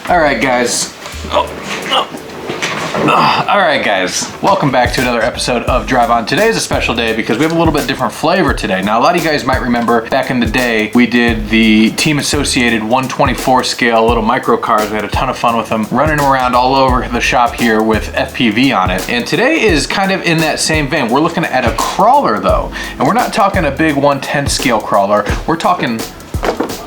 All right, guys. All right, guys. Welcome back to another episode of Drive On. Today is a special day because we have a little bit different flavor today. Now, a lot of you guys might remember back in the day, we did the Team Associated 124 scale little micro cars. We had a ton of fun with them, running around all over the shop here with FPV on it. And today is kind of in that same vein. We're looking at a crawler though, and we're not talking a big 110 scale crawler. We're talking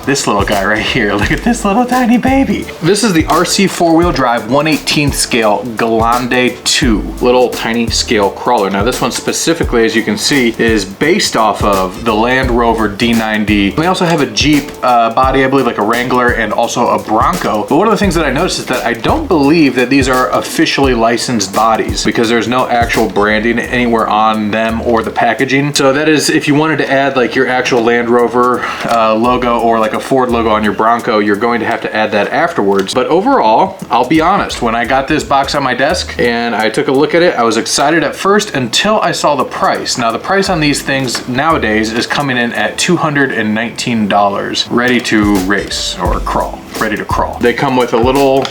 this little guy right here. Look at this little tiny baby. This is the RC4 drive 1/18 scale Gelande 2 little tiny scale crawler. Now this one specifically, as you can see, is based off of the Land Rover D90. We also have a Jeep body, I believe, like a Wrangler, and also a Bronco. But one of the things that I noticed is that I don't believe that these are officially licensed bodies because there's no actual branding anywhere on them or the packaging. So that is, if you wanted to add like your actual Land Rover logo or like a Ford logo on your Bronco, you're going to have to add that afterwards. But overall, I'll be honest, when I got this box on my desk and I took a look at it, I was excited at first until I saw the price. Now the price on these things nowadays is coming in at $219, ready to race or crawl. Ready to crawl. They come with a little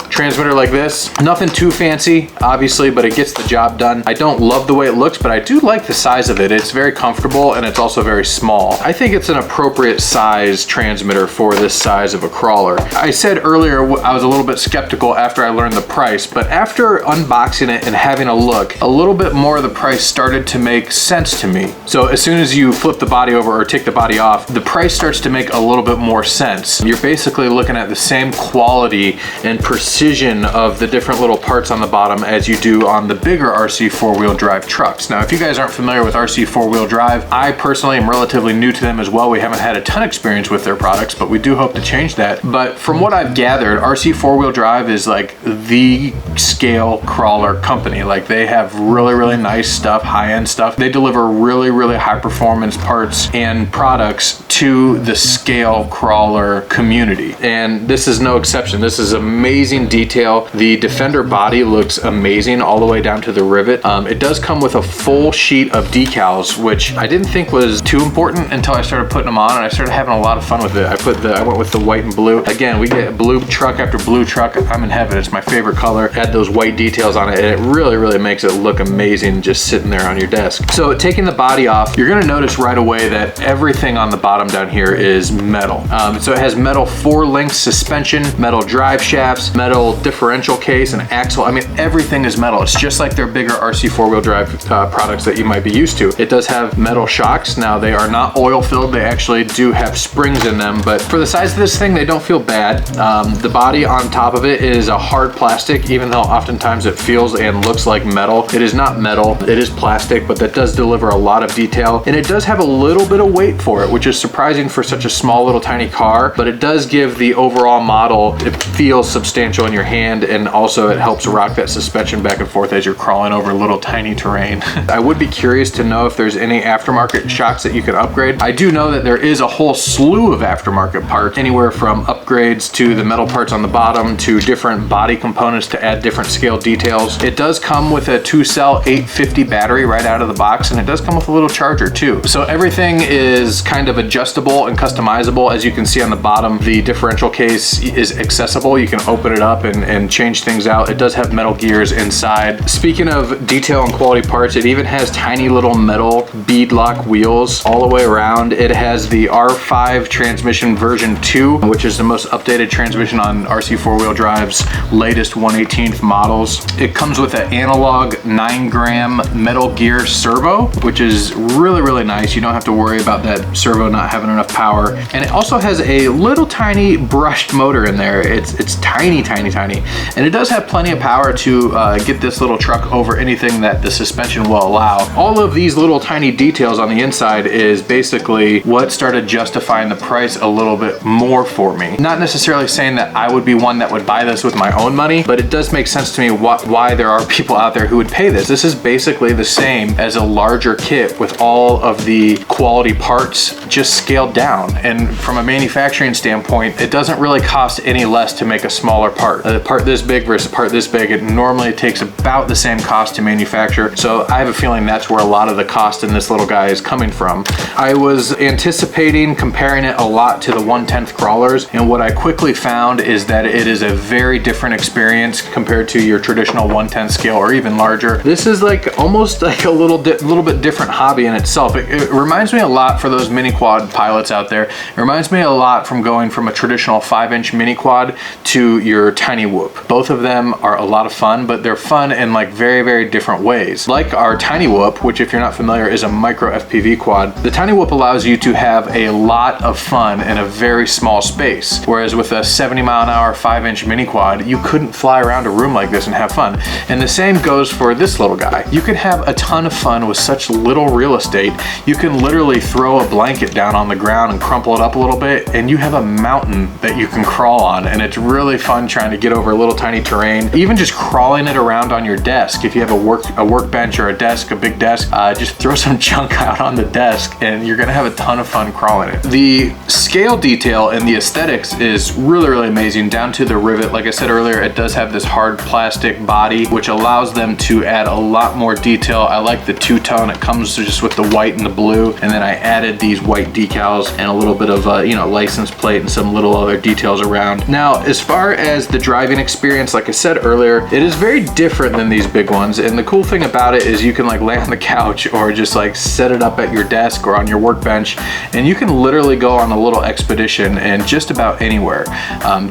transmitter like this. Nothing too fancy, obviously, but it gets the job done. I don't love the way it looks, but I do like the size of it. It's very comfortable and it's also very small. I think it's an appropriate size transmitter for this size of a crawler. I said earlier I was a little bit skeptical after I learned the price, but after unboxing it and having a look, a little bit more of the price started to make sense to me. So as soon as you flip the body over or take the body off, the price starts to make a little bit more sense. You're basically looking at the same quality and precision of the different little parts on the bottom as you do on the bigger RC four-wheel drive trucks. Now, if you guys aren't familiar with RC four-wheel drive, I personally am relatively new to them as well. We haven't had a ton of experience with their products, but we do hope to change that. But from what I've gathered, RC four-wheel drive is like the scale crawler company. Like they have really, really nice stuff, high-end stuff. They deliver really, really high performance parts and products to the scale crawler community. And this is no exception. This is amazing detail. The Defender body looks amazing all the way down to the rivet. It does come with a full sheet of decals, which I didn't think was too important until I started putting them on, and I started having a lot of fun with it. I went with the white and blue. Again, we get blue truck after blue truck. I'm in heaven. It's my favorite color. Add those white details on it, and it really, really makes it look amazing just sitting there on your desk. So taking the body off, you're gonna notice right away that everything on the bottom down here is metal. So it has metal four-link suspension, metal drive shafts, metal differential case, and axle. I mean, everything is metal. It's just like their bigger RC four-wheel drive products that you might be used to. It does have metal shocks. Now, they are not oil-filled. They actually do have springs in them, but for the size of this thing, they don't feel bad. The body on top of it is a hard plastic, even though oftentimes it feels and looks like metal. It is not metal. It is plastic, but that does deliver a lot of detail, and it does have a little bit of weight for it, which is surprising for such a small little tiny car, but it does give the overall model, it feels substantial in your hand, and also it helps rock that suspension back and forth as you're crawling over little tiny terrain. I would be curious to know if there's any aftermarket shocks that you can upgrade. I do know that there is a whole slew of aftermarket parts, anywhere from upgrades to the metal parts on the bottom to different body components to add different scale details. It does come with a 2-cell 850 battery right out of the box, and it does come with a little charger too. So everything is kind of adjustable and customizable. As you can see on the bottom, the differential case is accessible. You can open it up and change things out. It does have metal gears inside. Speaking of detail and quality parts, it even has tiny little metal beadlock wheels all the way around. It has the R5 transmission version 2, which is the most updated transmission on RC four-wheel drive's latest 1/18th models. It comes with an analog 9-gram metal gear servo, which is really, really nice. You don't have to worry about that servo not having enough power. And it also has a little tiny brushed motor in there. It's tiny, tiny, tiny. And it does have plenty of power to get this little truck over anything that the suspension will allow. All of these little tiny details on the inside is basically what started justifying the price a little bit more for me. Not necessarily saying that I would be one that would buy this with my own money, but it does make sense to me why there are people out there who would pay this. This is basically the same as a larger kit with all of the quality parts just scaled down. And from a manufacturing standpoint, it doesn't really cost any less to make a smaller part. part. A part this big versus a part this big, it normally takes about the same cost to manufacture. So I have a feeling that's where a lot of the cost in this little guy is coming from. I was anticipating comparing it a lot to the 1/10 crawlers, and what I quickly found is that it is a very different experience compared to your traditional 1/10 scale or even larger. This is like almost like a little bit different hobby in itself. It reminds me a lot, for those mini quad pilots out there, it reminds me a lot from going from a traditional 5-inch mini quad to your tiny whoop. Both of them are a lot of fun, but they're fun in like very different ways. Like our tiny whoop, which if you're not familiar is a micro FPV quad, the tiny whoop allows you to have a lot of fun in a very small space. Whereas with a 70-mile-an-hour 5-inch mini quad, you couldn't fly around a room like this and have fun. And the same goes for this little guy. You can have a ton of fun with such little real estate. You can literally throw a blanket down on the ground and crumple it up a little bit, and you have a mountain that you can crawl on, and it's really fun trying to get over a little tiny terrain. Even just crawling it around on your desk. If you have a workbench or a desk, a big desk, just throw some junk out on the desk and you're gonna have a ton of fun crawling it. The scale detail and the aesthetics is really amazing, down to the rivet. Like I said earlier, it does have this hard plastic body, which allows them to add a lot more detail. I like the two-tone. It comes just with the white and the blue, and then I added these white decals and a little bit of license plate and some little other details around. Now, as far as the driving experience, like I said earlier, it is very different than these big ones, and the cool thing about it is you can like lay on the couch or just like set it up at your desk or on your workbench, and you can literally go on a little expedition and just about anywhere.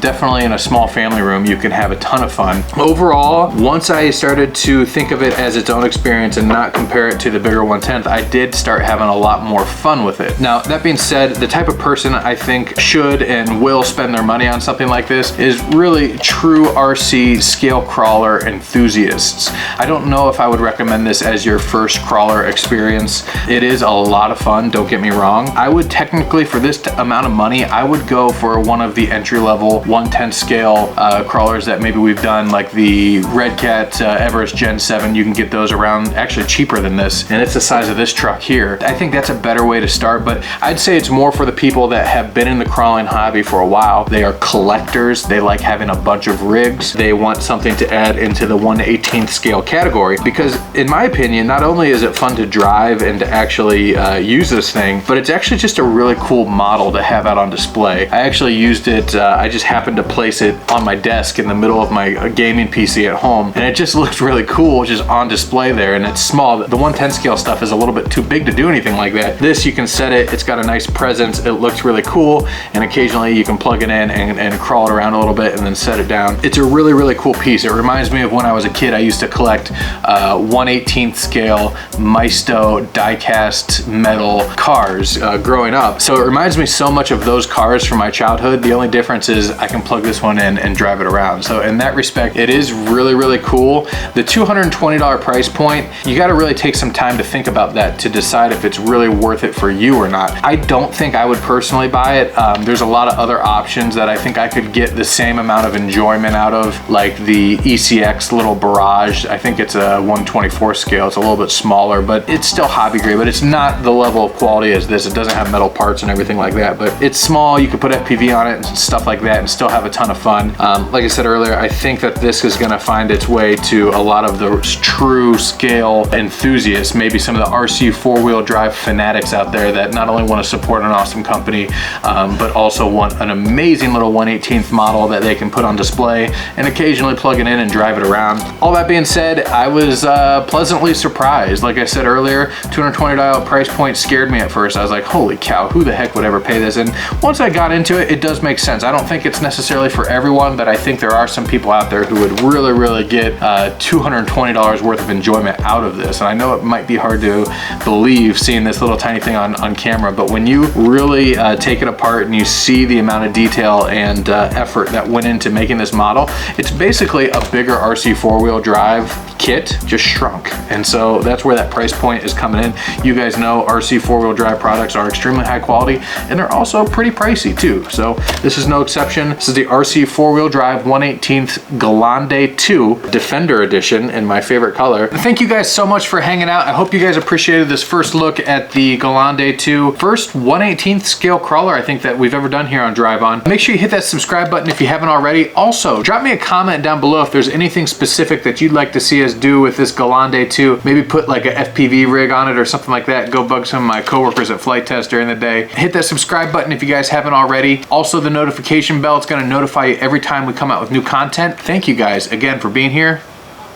Definitely in a small family room, you can have a ton of fun. Overall, once I started to think of it as its own experience and not compare it to the bigger 1/10, I did start having a lot more fun with it. Now, that being said, the type of person I think should and will spend their money on something like this is really true RC scale crawler enthusiasts. I don't know if I would recommend this as your first crawler experience. It is a lot of fun, don't get me wrong. I would technically, for this amount of money, I would go for one of the entry-level 1/10 scale crawlers that maybe we've done, like the Red Cat Everest Gen 7. You can get those around actually cheaper than this, and it's the size of this truck here. I think that's a better way to start, but I'd say it's more for the people that have been in the crawling hobby for a while. They are collectors. They like having a bunch of rigs. They want something to add into the 1/18 scale category, because in my opinion, not only is it fun to drive and to actually use this thing, but it's actually just a really cool model to have out on display. I actually used it, I just happened to place it on my desk in the middle of my gaming PC at home, and it just looked really cool just on display there, and it's small. The 1/10 scale stuff is a little bit too big to do anything like that. This, you can set it, it's got a nice presence, it looks really cool, and occasionally you can plug it in and crawl it around a little bit and then set it down. It's a really cool piece. It reminds me of when I was a kid. I used to collect 1/18 scale Maisto die-cast metal cars growing up. So it reminds me so much of those cars from my childhood. The only difference is I can plug this one in and drive it around. So in that respect, it is really cool. The $220 price point, you got to really take some time to think about that to decide if it's really worth it for you or not. I don't think I would personally buy it. There's a lot of other options that I think I could get the same amount of enjoyment out of, like the ECX little Barrage. I think it's a 1/24 scale. It's a little bit smaller, but it's still hobby grade, but it's not the level of quality as this. It doesn't have metal parts and everything like that, but it's small. You could put FPV on it and stuff like that and still have a ton of fun. Like I said earlier, I think that this is gonna find its way to a lot of the true scale enthusiasts, maybe some of the RC 4-wheel drive fanatics out there that not only want to support an awesome company, but also want an amazing little 1/18 model that they can put on display and occasionally plug it in and drive it around. All that being said, I was pleasantly surprised. Like I said earlier, $220 price point scared me at first. I was like, holy cow, who the heck would ever pay this? And once I got into it, it does make sense. I don't think it's necessarily for everyone, but I think there are some people out there who would really get $220 worth of enjoyment out of this. And I know it might be hard to believe seeing this little tiny thing on camera, but when you really take it apart and you see the amount of detail and effort that went into making this model, it's basically a bigger RC 4-wheel drive kit, just shrunk. And so that's where that price point is coming in. You guys know RC 4-wheel drive products are extremely high quality, and they're also pretty pricey too. So this is no exception. This is the RC 4-wheel drive 1/18 Gelande 2 Defender Edition in my favorite color. Thank you guys so much for hanging out. I hope you guys appreciated this first look at the Gelande 2. First 1/18 scale crawler I think that we've ever done here on Drive On. Make sure you hit that subscribe button if you haven't already. Also, drop me a comment down below if there's anything specific that you'd like to see us do with this Gelande 2. Maybe put like a FPV rig on it or something like that. Go bug some of my coworkers at Flight Test during the day. Hit that subscribe button if you guys haven't already. Also, the notification bell, it's gonna notify you every time we come out with new content. Thank you guys again for being here.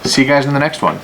See you guys in the next one.